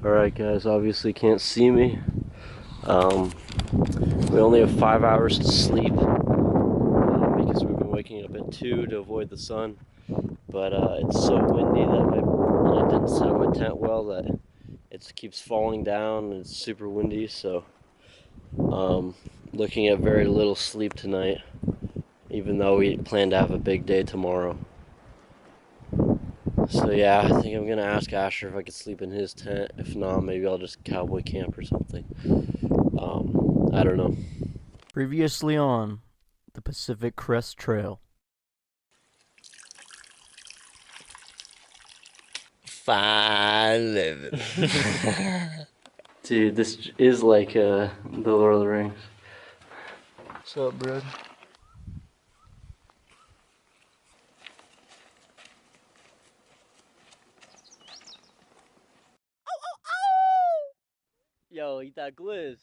Alright guys, obviously can't see me. We only have 5 hours to sleep because we've been waking up at 2 to avoid the sun. But it's so windy that I didn't set up my tent well that it keeps falling down and it's super windy. So looking at very little sleep tonight, even though we plan to have a big day tomorrow. So yeah, I think I'm gonna ask Asher if I could sleep in his tent. If not, maybe I'll just cowboy camp or something. I don't know. Previously on the Pacific Crest Trail. 5'11". Dude, this is like the Lord of the Rings. What's up, bro? Yo, eat that glizz.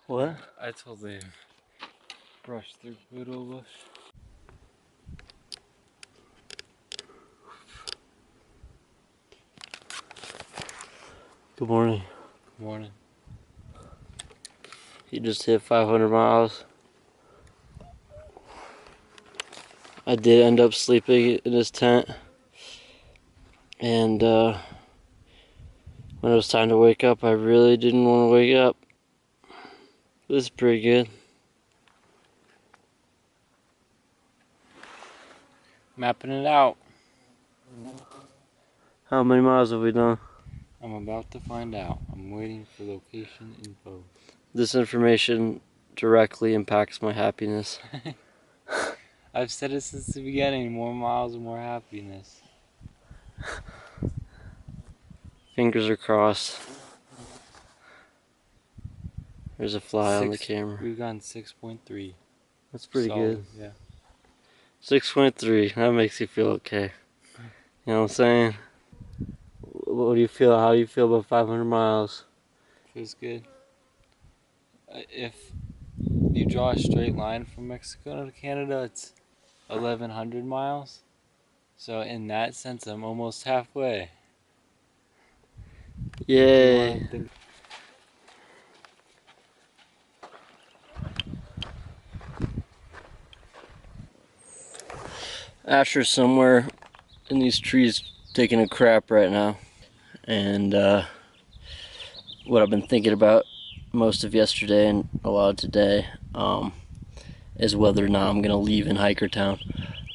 What? I totally brushed through Poodle Bush. Good morning. Good morning. You just hit 500 miles. I did end up sleeping in his tent. And when it was time to wake up, I really didn't want to wake up. This is pretty good. Mapping it out. How many miles have we done? I'm about to find out. I'm waiting for location info. This information directly impacts my happiness. I've said it since the beginning. More miles, more happiness. Fingers are crossed. There's a fly on the camera. We've gone 6.3. That's pretty good. Yeah. 6.3. That makes you feel okay. You know what I'm saying? What do you feel? How do you feel about 500 miles? Feels good. If you draw a straight line from Mexico to Canada, it's 1,100 miles. So in that sense, I'm almost halfway. Yay! Asher's somewhere in these trees taking a crap right now. And what I've been thinking about most of yesterday and a lot of today is whether or not I'm going to leave in Hikertown.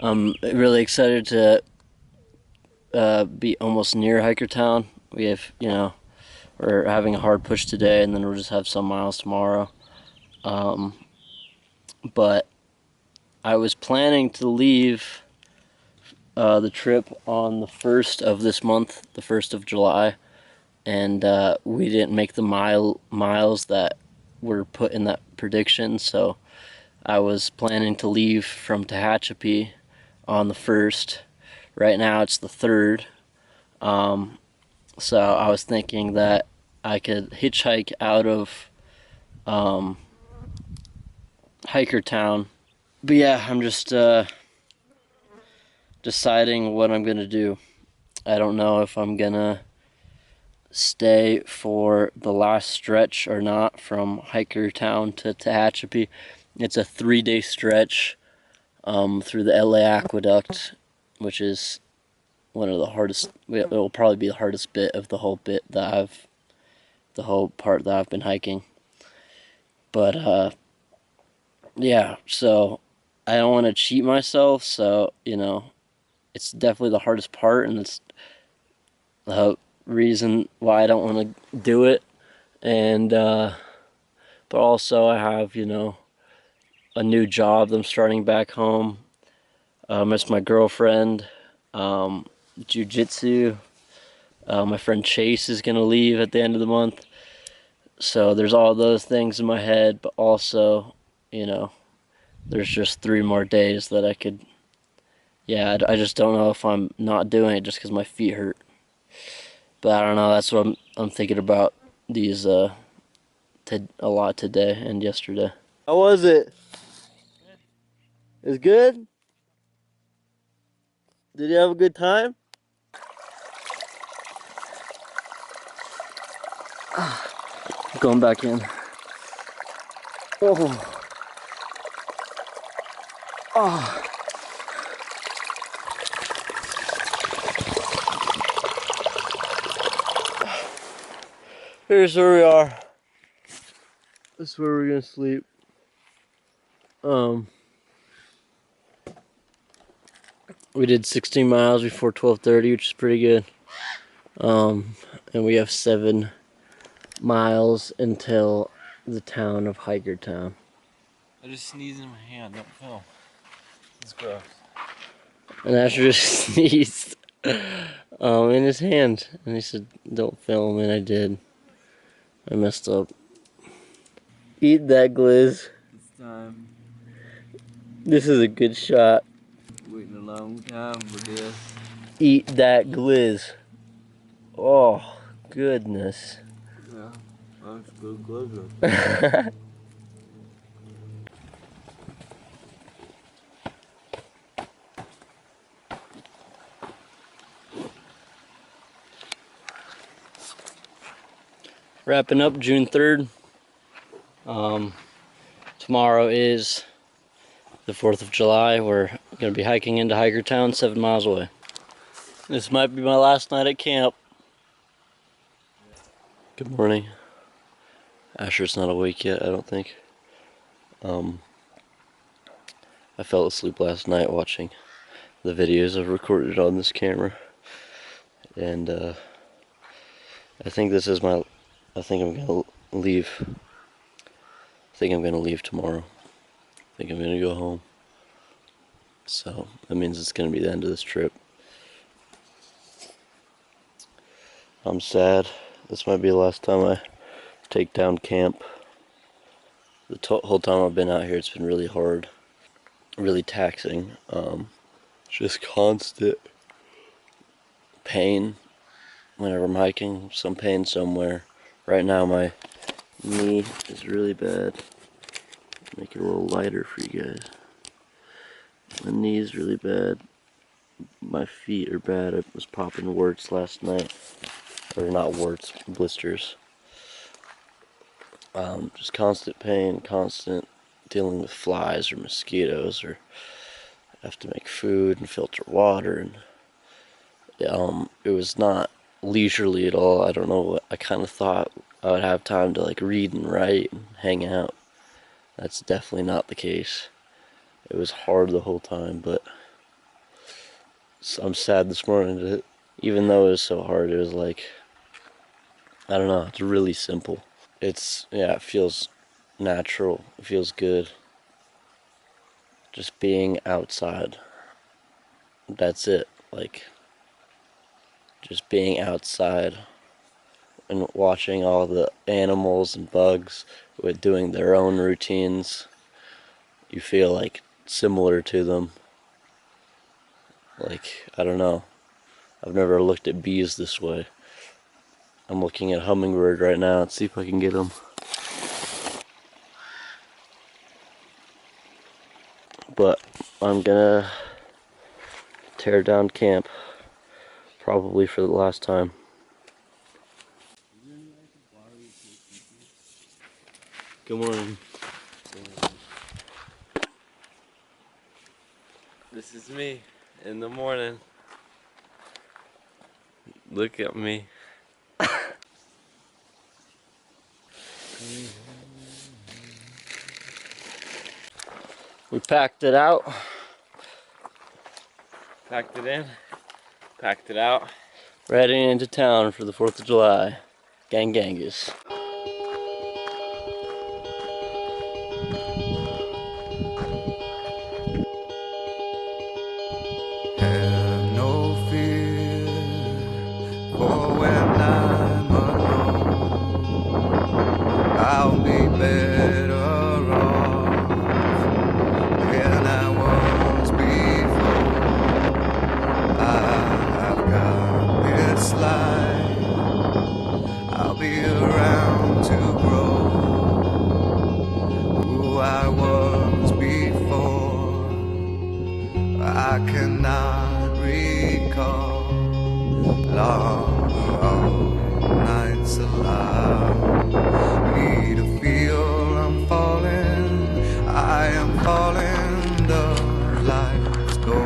I'm really excited to be almost near Hikertown. We have, we're having a hard push today, and then we'll just have some miles tomorrow. But I was planning to leave the trip on the 1st of this month, the 1st of July, and we didn't make the miles that were put in that prediction, so I was planning to leave from Tehachapi on the 1st. Right now it's the 3rd, so I was thinking that I could hitchhike out of Hikertown. But yeah, I'm just deciding what I'm gonna do. I don't know if I'm gonna stay for the last stretch or not from Hikertown to Tehachapi. It's a 3-day stretch through the LA Aqueduct, which is one of the hardest. It will probably be the hardest bit of the whole part that I've been hiking. But yeah, so I don't want to cheat myself, so it's definitely the hardest part, and it's the reason why I don't want to do it. And but also I have a new job that I'm starting back home. It's my girlfriend, jiu-jitsu. My friend Chase is gonna leave at the end of the month, so there's all those things in my head. But also, there's just 3 more days that I could yeah, I just don't know if I'm not doing it just because my feet hurt. But I don't know. That's what I'm thinking about these a lot today and yesterday. How was it? It's good. Did you have a good time? Going back in. Oh. Oh. Here's where we are. This is where we're gonna sleep. We did 16 miles before 12:30, which is pretty good. And we have 7 miles until the town of Hikertown. I just sneezed in my hand. Don't film. It's gross. And Asher just sneezed in his hand, and he said, "Don't film," and I did. I messed up. Eat that, Gliz. It's time. This is a good shot. Waiting a long time for this. Eat that, Gliz. Oh, goodness. Yeah, that's good glizzer. Wrapping up June 3rd. Tomorrow is the 4th of July. We're going to be hiking into Hikertown, 7 miles away. This might be my last night at camp. Good morning. Asher's not awake yet, I don't think. I fell asleep last night watching the videos I've recorded on this camera. And I think this is my... I think I'm going to leave. I think I'm going to leave tomorrow. I think I'm going to go home. So that means it's going to be the end of this trip. I'm sad. This might be the last time I take down camp. The whole time I've been out here, it's been really hard, really taxing. Just constant pain whenever I'm hiking. Some pain somewhere. Right now my knee is really bad. Make it a little lighter for you guys. My knee is really bad. My feet are bad. I was popping warts last night. Or not warts, blisters. Just constant pain, constant dealing with flies or mosquitoes, or have to make food and filter water, and it was not leisurely at all. I don't know what I kind of thought I would have time to like read and write and hang out. That's definitely not the case. It was hard the whole time, but I'm sad this morning that even though it was so hard, it was like, I don't know, it's really simple. It feels natural. It feels good. Just being outside. That's it. Like, just being outside and watching all the animals and bugs with doing their own routines. You feel like similar to them. Like, I don't know. I've never looked at bees this way. I'm looking at hummingbird right now. Let's see if I can get them. But I'm gonna tear down camp, probably for the last time. Good morning. This is me in the morning. Look at me. We packed it out. Packed it in. Packed it out. We're heading into town for the 4th of July. Gangangus. Have no fear for when I'm alone. I'll be better off than I was before. I cannot recall. Long nights allow me to feel I'm falling. I am falling, the lights go.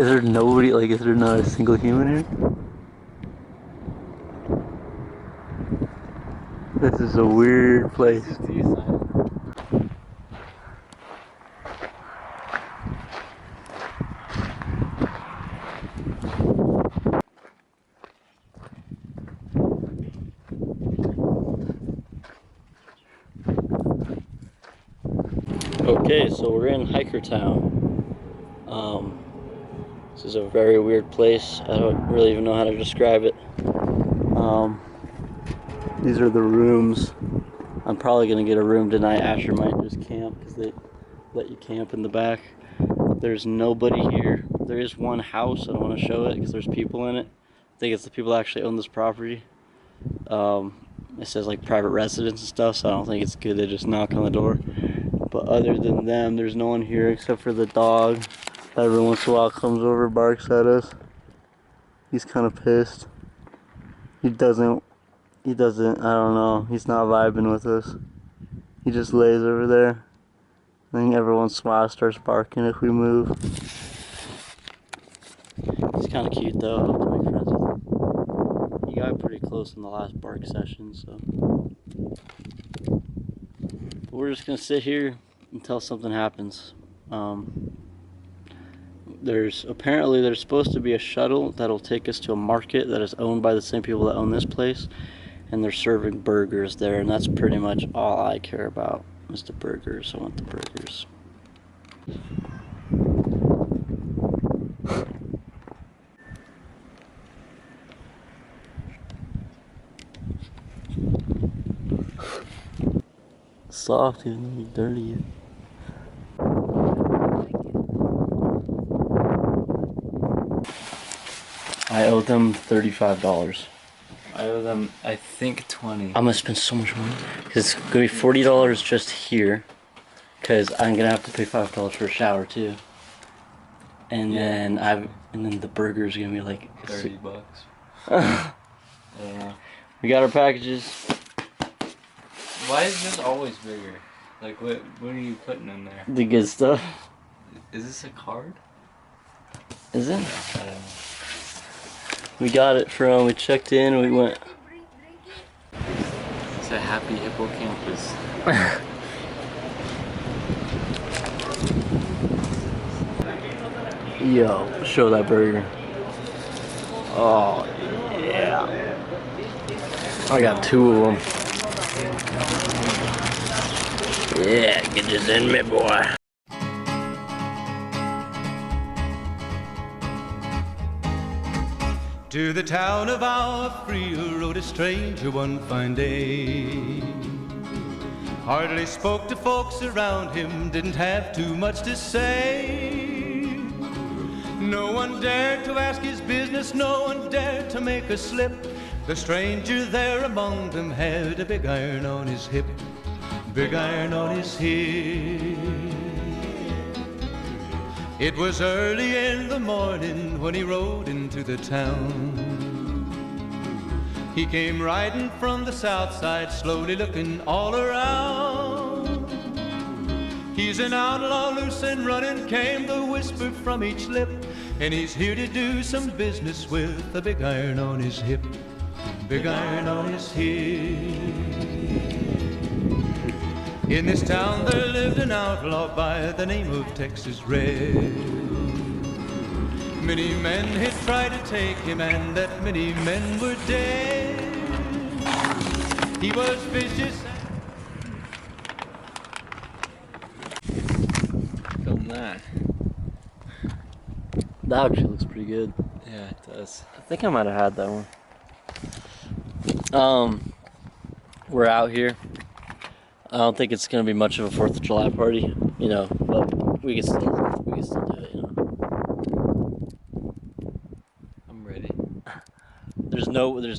Is there nobody, like, is there not a single human here? This is a weird place. Okay, so we're in Hiker Town. This is a very weird place. I don't really even know how to describe it. These are the rooms. I'm probably gonna get a room tonight. Asher might just camp because they let you camp in the back. There's nobody here. There is one house. I don't want to show it because there's people in it. I think it's the people that actually own this property. It says like private residence and stuff, so I don't think it's good to just knock on the door. But other than them, there's no one here except for the dog that every once in a while comes over, barks at us. He's kind of pissed. He doesn't, I don't know, he's not vibing with us. He just lays over there. I think every once in a while starts barking if we move. He's kind of cute though, I hope to make friends with him. He got pretty close in the last bark session, so. But we're just gonna sit here until something happens. There's supposed to be a shuttle that'll take us to a market that is owned by the same people that own this place, and they're serving burgers there, and that's pretty much all I care about is the burgers. I want the burgers. Soft, even though you're dirty. I owe them $35. I owe them, I think, 20. I'm gonna spend so much money because it's gonna be $40 just here, because I'm gonna have to pay $5 for a shower too, and then the burger's gonna be like $30. I don't know. We got our packages. Why is this always bigger? Like, what are you putting in there? The good stuff. Is this a card? Is it? I don't know. We got it from. We checked in. We went. It's a happy hippocampus. Yo, show that burger. Oh yeah. I got 2 of them. Yeah, get this in me, boy. To the town of our free rode a stranger one fine day. Hardly spoke to folks around him, didn't have too much to say. No one dared to ask his business, no one dared to make a slip. The stranger there among them had a big iron on his hip, big iron on his hip. It was early in the morning when he rode into the town. He came riding from the south side, slowly looking all around. He's an outlaw, loose and running, came the whisper from each lip, and he's here to do some business with a big iron on his hip, big iron on his hip. In this town there lived an outlaw by the name of Texas Red. Many men had tried to take him, and that many men were dead. He was vicious. Film that. That actually looks pretty good. Yeah, it does. I think I might have had that one. We're out here. I don't think it's gonna be much of a 4th of July party, you know, but we can still do it, you know. I'm ready. There's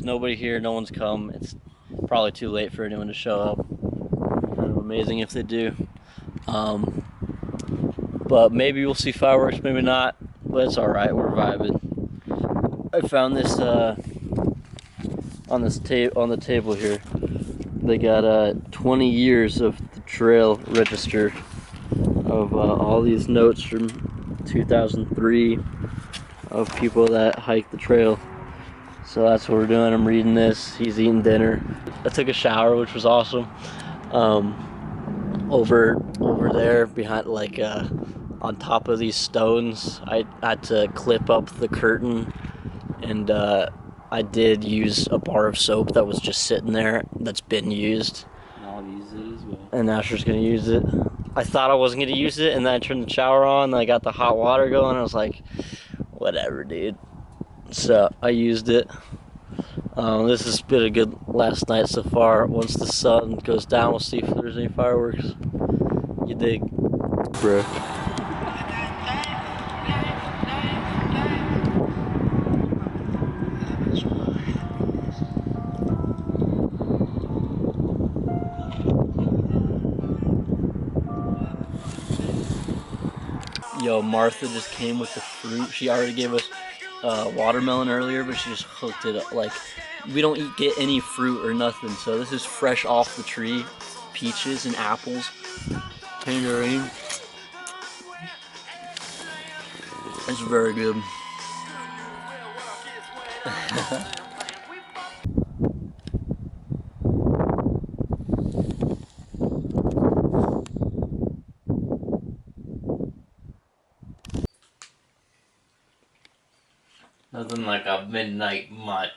nobody here. No one's come. It's probably too late for anyone to show up. Kind of amazing if they do. but maybe we'll see fireworks, maybe not, but it's alright, we're vibing. I found this on the table here. They got 20 years of the trail register of all these notes from 2003 of people that hiked the trail. So that's what we're doing. I'm reading this. He's eating dinner. I took a shower, which was awesome. Over there behind, like on top of these stones, I had to clip up the curtain, and I did use a bar of soap that was just sitting there that's been used. And I'll use it as well. And Asher's gonna use it. I thought I wasn't gonna use it, and then I turned the shower on, and I got the hot water going, and I was like, whatever, dude. So I used it. This has been a good last night so far. Once the sun goes down, we'll see if there's any fireworks. You dig, bro? Yo, Martha just came with the fruit. She already gave us watermelon earlier, but she just hooked it up. Like, we don't get any fruit or nothing, so this is fresh off the tree. Peaches and apples, tangerine. It's very good. Nothing like a midnight munch.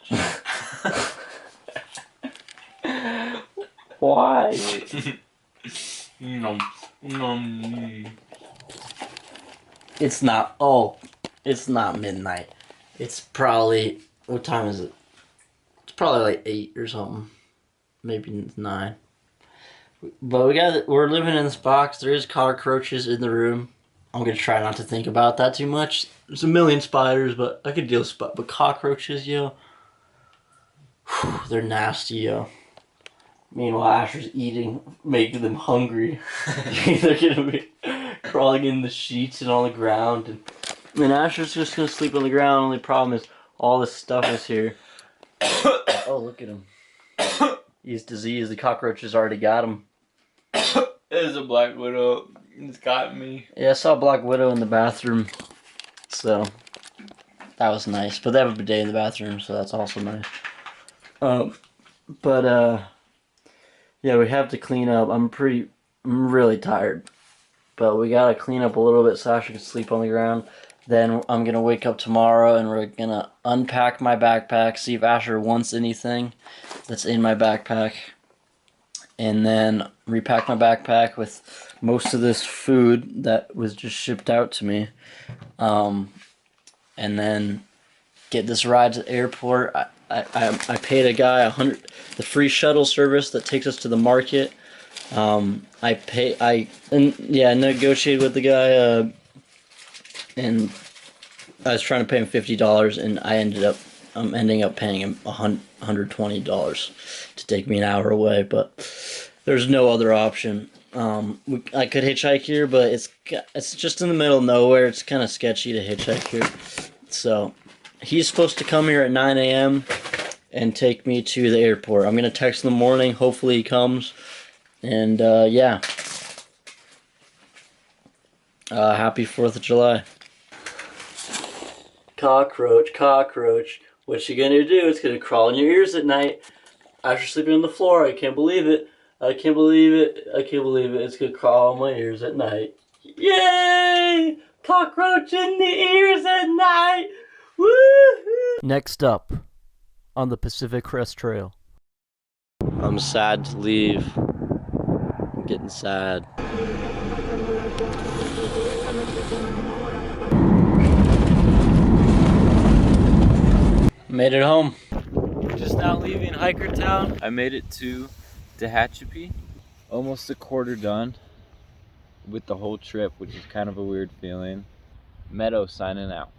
Why? It's not. Oh, it's not midnight. It's probably. What time is it? It's probably like 8 or something. Maybe 9. But we're living in this box. There is cockroaches in the room. I'm gonna try not to think about that too much. There's a million spiders, but I could deal with but cockroaches, yo. Whew, they're nasty, yo. Meanwhile, Asher's eating, making them hungry. They're gonna be crawling in the sheets and on the ground. And Asher's just gonna sleep on the ground. Only problem is all this stuff is here. Oh, look at him. He's diseased. The cockroaches already got him. There's a black widow. It's got me. Yeah, I saw a black widow in the bathroom. So, that was nice. But they have a bidet in the bathroom, so that's also nice. Yeah, we have to clean up. I'm really tired. But we gotta clean up a little bit so Asher can sleep on the ground. Then I'm gonna wake up tomorrow and we're gonna unpack my backpack, see if Asher wants anything that's in my backpack. And then repack my backpack with most of this food that was just shipped out to me. And then get this ride to the airport. I paid a guy the free shuttle service that takes us to the market. I negotiated with the guy, and I was trying to pay him $50, and I'm ending up paying him $120 to take me an hour away, but there's no other option. I could hitchhike here, but it's just in the middle of nowhere. It's kind of sketchy to hitchhike here. So he's supposed to come here at 9 a.m. and take me to the airport. I'm gonna text in the morning. Hopefully he comes. And yeah. Happy 4th of July. Cockroach, cockroach. What you gonna do? It's gonna crawl in your ears at night. After sleeping on the floor, I can't believe it. I can't believe it. I can't believe it. It's gonna crawl in my ears at night. Yay! Cockroach in the ears at night. Woohoo! Next up on the Pacific Crest Trail. I'm sad to leave. I'm getting sad. Made it home. Just now leaving Hiker Town. I made it to Tehachapi. Almost a quarter done with the whole trip, which is kind of a weird feeling. Meadow signing out.